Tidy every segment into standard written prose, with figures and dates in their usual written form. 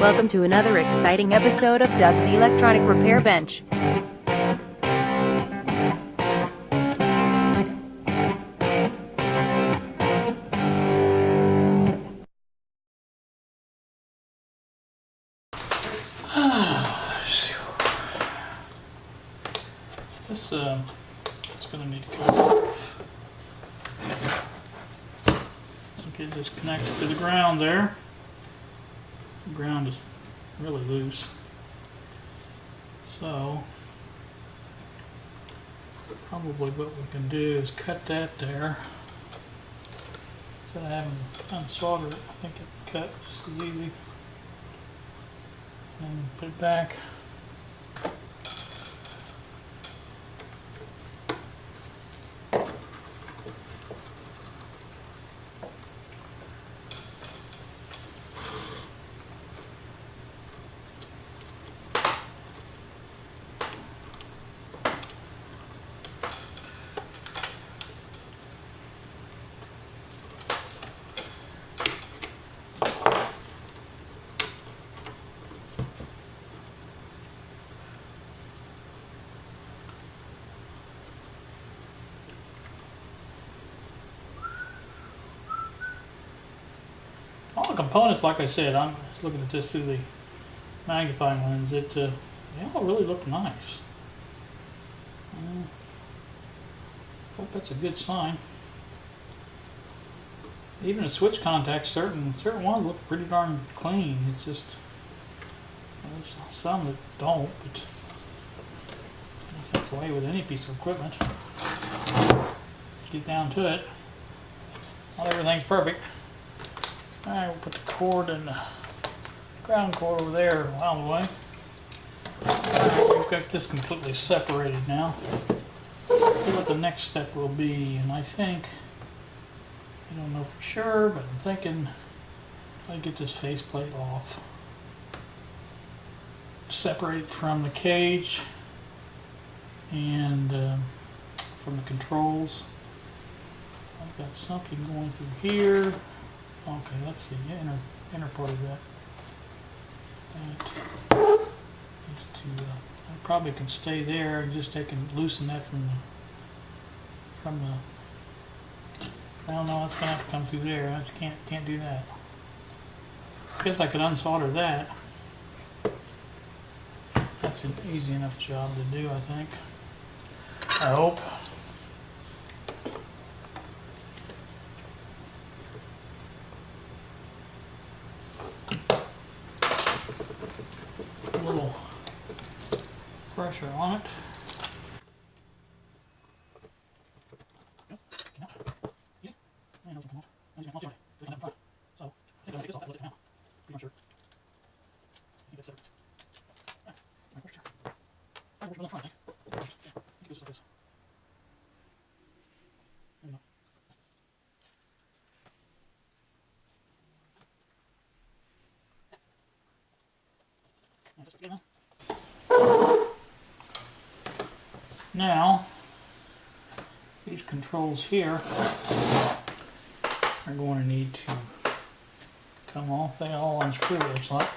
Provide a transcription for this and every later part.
Welcome to another exciting episode of Doug's Electronic Repair Bench. It's going to need to come off. Okay, just connect it to the ground there. The ground is really loose. So, probably what we can do is cut that there. Instead of having to unsolder it, I think it cut just as easy. And put it back. All the components, like I said, I'm just looking at this through the magnifying lens, they all really look nice. Hope that's a good sign. Even the switch contacts, certain ones look pretty darn clean. It's just there's some that don't, but I guess that's the way with any piece of equipment. Get down to it, not everything's perfect. Alright, we'll put the cord and the ground cord over there out of the way. Alright, we've got this completely separated now. Let's see what the next step will be, and I think, I don't know for sure, but I'm thinking I get this faceplate off. Separate it from the cage and from the controls. I've got something going through here. Okay, that's the inner part of that. I probably can stay there and just take and loosen that from the. Well, no, it's gonna have to come through there. I just can't do that. Guess I could unsolder that. That's an easy enough job to do, I think. I hope. A little pressure on it. Now, these controls here are going to need to come off. They all unscrew, it looks like.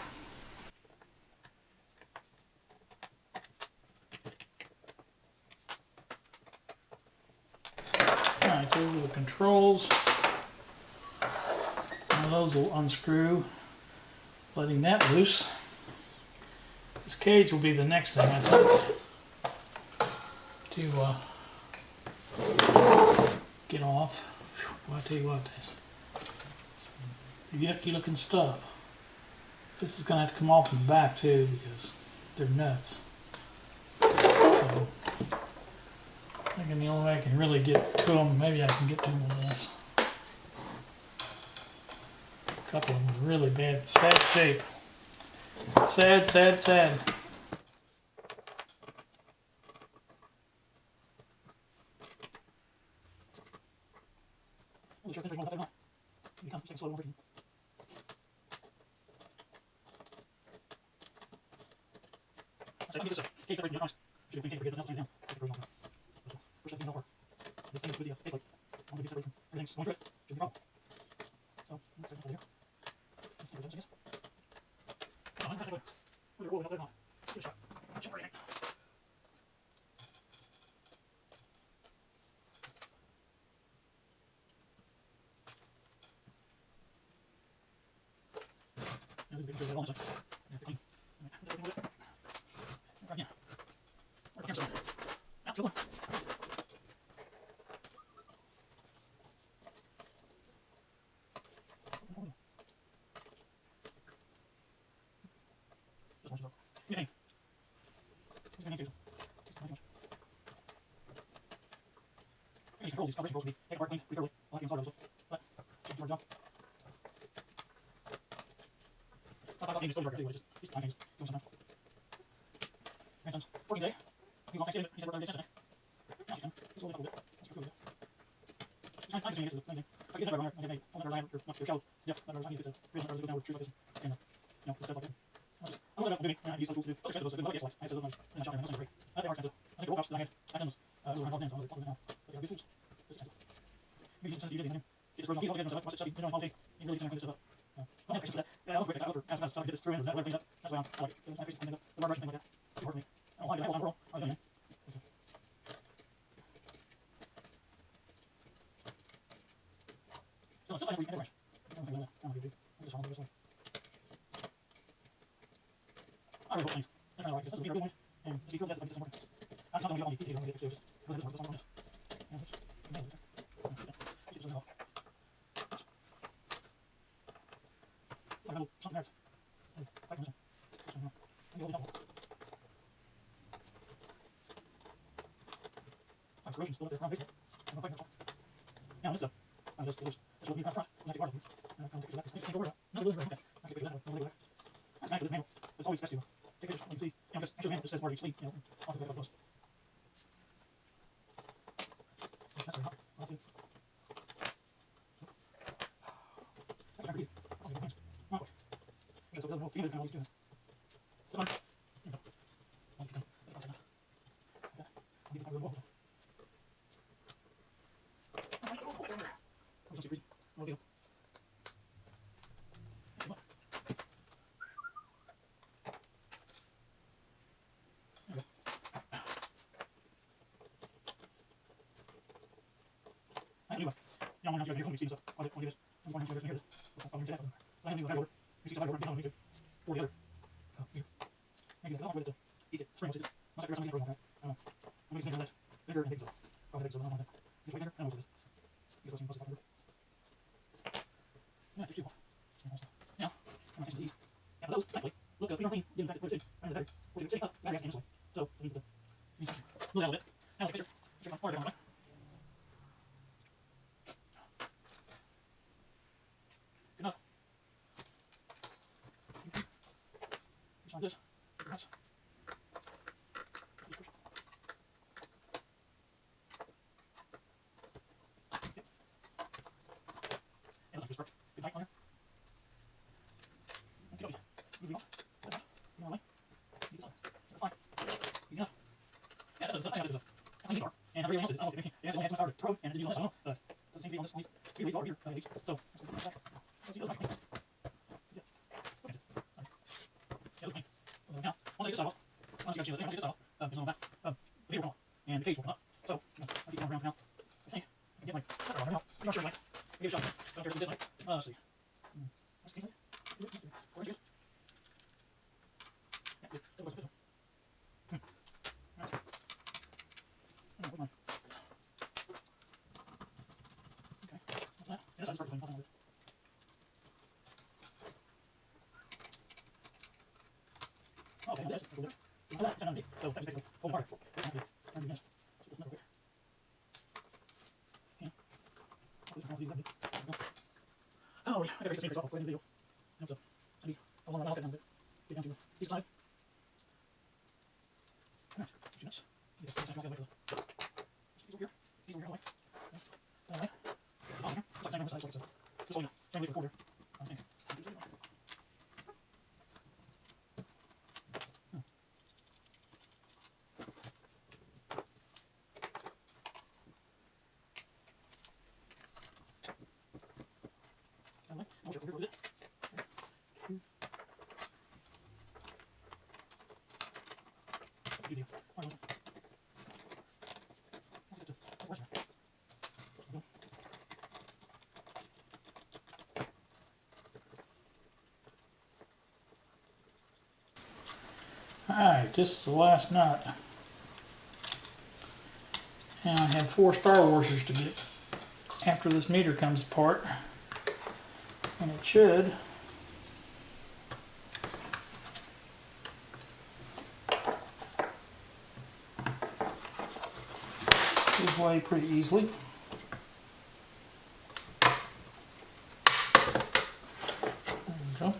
Alright, those are the controls. Now those will unscrew, letting that loose. This cage will be the next thing, I think, to get off. Well, I tell you what, that's yucky looking stuff. This is going to have to come off in the back too because they're nuts. So, I'm thinking the only way I can really get to them, maybe I can get to them with this. A couple of them are really bad, sad shape. Sad, sad, sad. that's a really rolling outside on. Give it a shot. Jump right in. Now, this is a big on this one. Yeah, 15. Right, yeah. Where's the camera? Out, still one. Just one, yeah, hey. Who's gonna need to? I need to control these calibration controls to be take apart clean pretty thoroughly. I like the inside of those, but just do our job. It's not 5 games, it's totally dark anyway, just 9 games. Doing something. Grandson's working today. He was off Thanksgiving, but he's at work every day today. Now she's done. Just a little bit. Let's go through it. I'm assuming this is the thing. If I get another on there, I'll never land or not to show. Yes, I need to fix it. Reason I go down with truth like this. And, it says like that. I'm going to do it. I use those tools to do. Those are expensive, those are good. I had to those in the shop, and those are great. They are expensive. I think the old house that I had done this, it was around $12 so I was like, now. But they are good tools. This is expensive. Maybe you just use it, you just throw it on. He's all good and watch it stuff. You know, all day. You really clean this stuff up. I have that. Yeah, I was quick. I over ask about stuff. I get this through and that way cleaned up. That's why I like it. I fix things up. The bar brush and things like that. It's important to me. I don't like it. I will roll. I don't know. So, stuff like every brush. I don't think I don't know do. I just hold it this way. I really hope things. I kind of like this. This is me really and if you feel that, like this morning. I'm just not going to get all the detail. I'm going to get it. Just really this one. This is on this. Yeah, this. Nailed it. Keep this off. Like a little something there. Like this one. This one. And the old double. Like corrosion still up there around basement. I'm going to fight it. Now this stuff. I just will be up front. I'm going to take part of them. And I'm going to take pictures of that. Just take over it. No, really, okay. I can take pictures of that. No, really, that's nice with this manual. But it's always best to take pictures. You can see, because I'm sure the manual just says where you sleep, I'll take a look at those. That's very hot. I'll do. That's pretty good. I'll do things. Not quick. Just a little more feeling and I'll use doing. Come on. There you go. I'll keep going. I'll take that. Like that. I'll leave it on the wall. Alright, oh, over. I'll just keep reading. No deal. Come on. There we go. Anyway, I'm going to have to go see this. I'll do this. I'm going to have to go this. I'll do this. I have to go over. You see, I over. I'm going to for the other. Here. Maybe I'll with it to eat it. Spring was it. Must have something right. I don't know. I'm going to that bigger and big so. Probably big so I don't want that. Just wait there. I don't know what it is. Because those things must have covered. Yeah, just two off. Now, I'm going to these. And for those, thankfully, look up. We don't clean. Get infected. Put it in. Under the better. Or it's sitting up. Battery has to be so it needs to. Move out a little bit. Now take a picture. Check my part down the way. Good enough. Just like this. That's. Yep. And let's just work. Good night, on there. Okay, okay. Moving on. Good enough. More away. Keep this on. Fine. Good enough. Yeah, that's a thing. That's a clean car. And everything else is, I don't know if it has so much power to probe and to do all this. I don't know, but it doesn't seem to be on this. We leave over here, at least. So, let's go back. Let's see those nice. That's it. Okay, that's it. Alright. Yeah, look clean. Now, once I get this out, once you got this out, there's a little back. The video will come up, and the cage will come up. So, I'll keep going around for now. I think I can get my cutter on there now. I'm not sure, like, I get a shot. Don't care if it's a bit light. Let's see. That's clean. Where's it? Yeah, good. So, what's it? Alright. Where's mine? Okay. What's that? Yeah, this is perfectly clean. Okay, this is a little bit. That's an empty. So that's basically full water. And this. So that's okay. Yeah. This is all the oh, yeah. I gotta get this off. I'll play in the video. And so, maybe I'll want to knock it down a bit. Get down to each side. Alright, 2 nuts. Yeah, that's not going to these over here. These over here, all the way. All the way. On here. It's like on the side, so just only trying to leave it cool here. I think. I'll check over here a little bit. Alright, this is the last nut. And I have 4 Star Warsers to get after this meter comes apart. And it should give way pretty easily. There we go.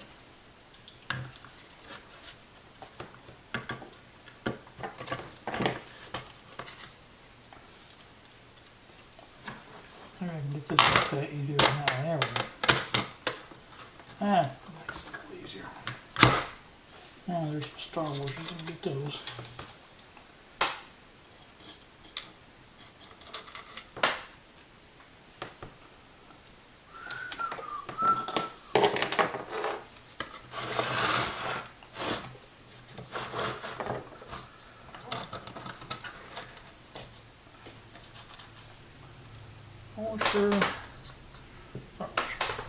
I can get this a bit easier than that. There we go. That makes it a little easier. Now there's some Star Wars. I'm going to get those.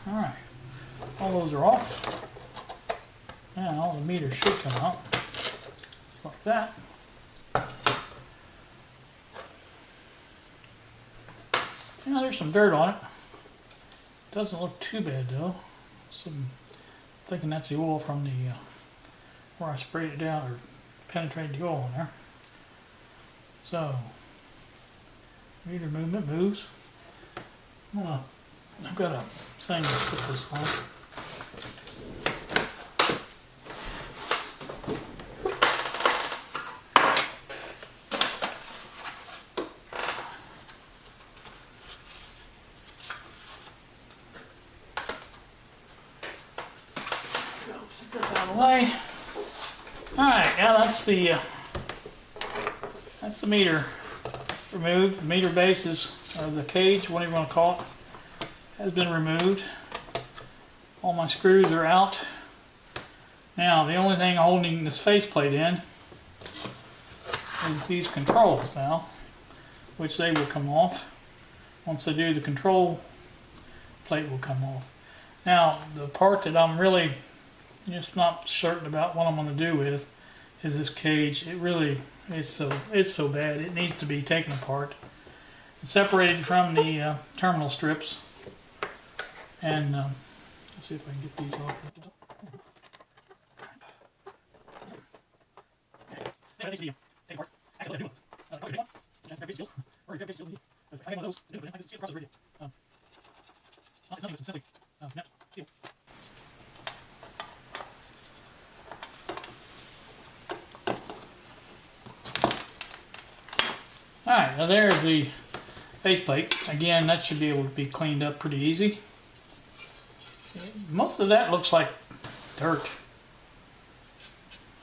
Alright, all those are off. Now the meter should come out. Just like that. Now there's some dirt on it. Doesn't look too bad though. I'm thinking that's the oil from the where I sprayed it down or penetrated the oil in there. So meter movement moves. I've got a thing to put this on. Set that out of the way. Alright, now that's the meter removed. The meter bases, or the cage, whatever you want to call it, has been removed. All my screws are out. Now the only thing holding this faceplate in is these controls now, which they will come off. Once they do, the control plate will come off. Now the part that I'm really just not certain about what I'm going to do with is this cage. It really it's so bad. It needs to be taken apart and separated from the terminal strips. And let's see if I can get these off. That needs to be taken apart. Actually, I do want this. Probably a big one. That's a very big steel. Or a very big steel. If I had one of those, I can see it across the radio. It's nothing, it's simply net steel. Alright, now there's the faceplate. Again, that should be able to be cleaned up pretty easy. Most of that looks like dirt.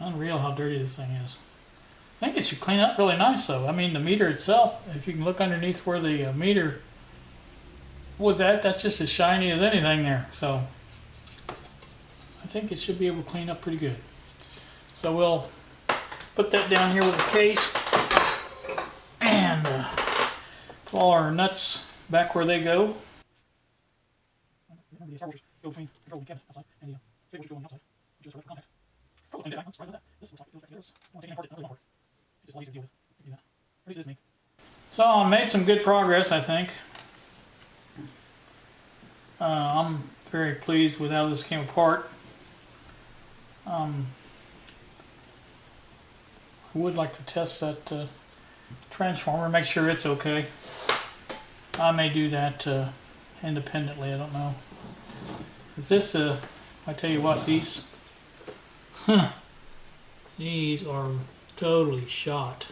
Unreal how dirty this thing is. I think it should clean up really nice though. I mean, the meter itself, if you can look underneath where the meter was at, that's just as shiny as anything there. So I think it should be able to clean up pretty good. So we'll put that down here with the case and put all our nuts back where they go. Remember, the Star Wars go between the control and cabinet outside, and the cables go on the outside, which is right contact. Probably cleaned it back. I'm surprised at that. This looks like it goes back here. I want to take it apart. It's just a lot easier to deal with. At least it is me. So I made some good progress, I think. I'm very pleased with how this came apart. I would like to test that transformer, make sure it's okay. I may do that independently, I don't know. This, I tell you what, these are totally shot.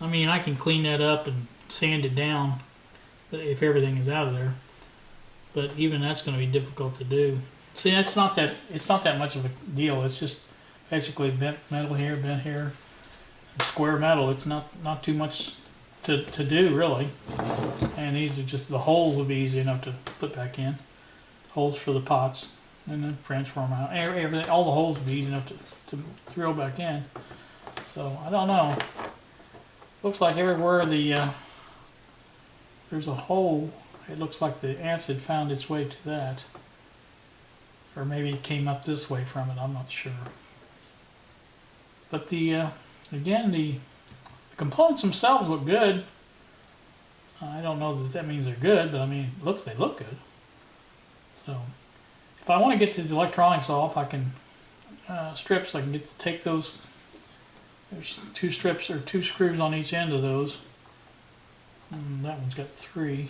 I mean, I can clean that up and sand it down if everything is out of there, but even that's going to be difficult to do. See, it's not that much of a deal. It's just basically bent metal here, bent here, and square metal. It's not too much to do really. And these are just, the holes would be easy enough to put back in. Holes for the pots, and then transform out. Everything, all the holes would be easy enough to drill back in. So I don't know. Looks like everywhere there's a hole, it looks like the acid found its way to that. Or maybe it came up this way from it, I'm not sure. But again, the components themselves look good. I don't know that means they're good, but I mean, they look good. So, if I want to get these electronics off, I can strips. I can take those. There's 2 strips or 2 screws on each end of those. And that one's got 3.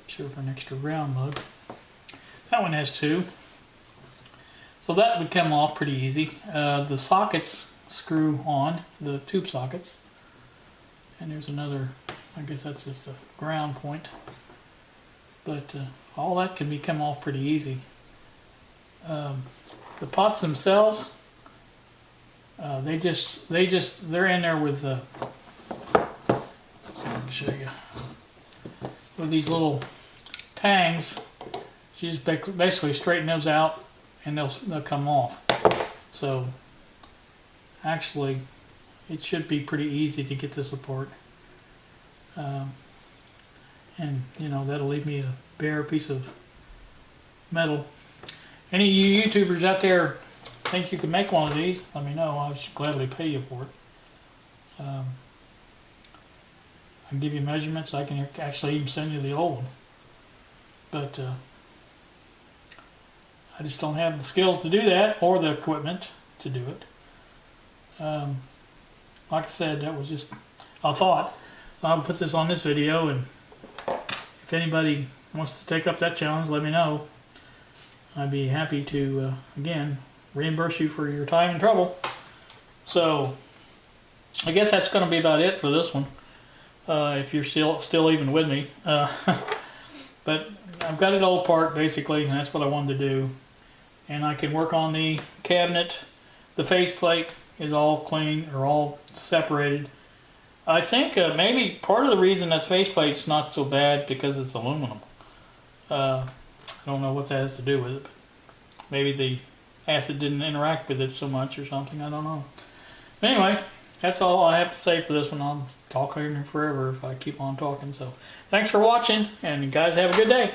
Sure for an extra ground mug. That one has 2. So that would come off pretty easy. The sockets screw on, the tube sockets. And there's another, I guess that's just a ground point. But all that can come off pretty easy. The pots themselves, they're in there with so I can show you, with these little tangs. So you just basically straighten those out and they'll come off. So actually it should be pretty easy to get this apart. And that'll leave me a bare piece of metal. Any of you YouTubers out there think you can make one of these, let me know. I'll gladly pay you for it. I can give you measurements. I can actually even send you the old one. But I just don't have the skills to do that or the equipment to do it. Like I said, that was just a thought. I'll put this on this video, and if anybody wants to take up that challenge, let me know. I'd be happy to, again, reimburse you for your time and trouble. So, I guess that's going to be about it for this one. If you're still even with me. But I've got it all apart, basically, and that's what I wanted to do. And I can work on the cabinet. The faceplate is all clean, or all separated. I think maybe part of the reason that faceplate's not so bad because it's aluminum. I don't know what that has to do with it. But maybe the acid didn't interact with it so much or something. I don't know. But anyway, that's all I have to say for this one. I'll talk here forever if I keep on talking. So thanks for watching, and you guys have a good day.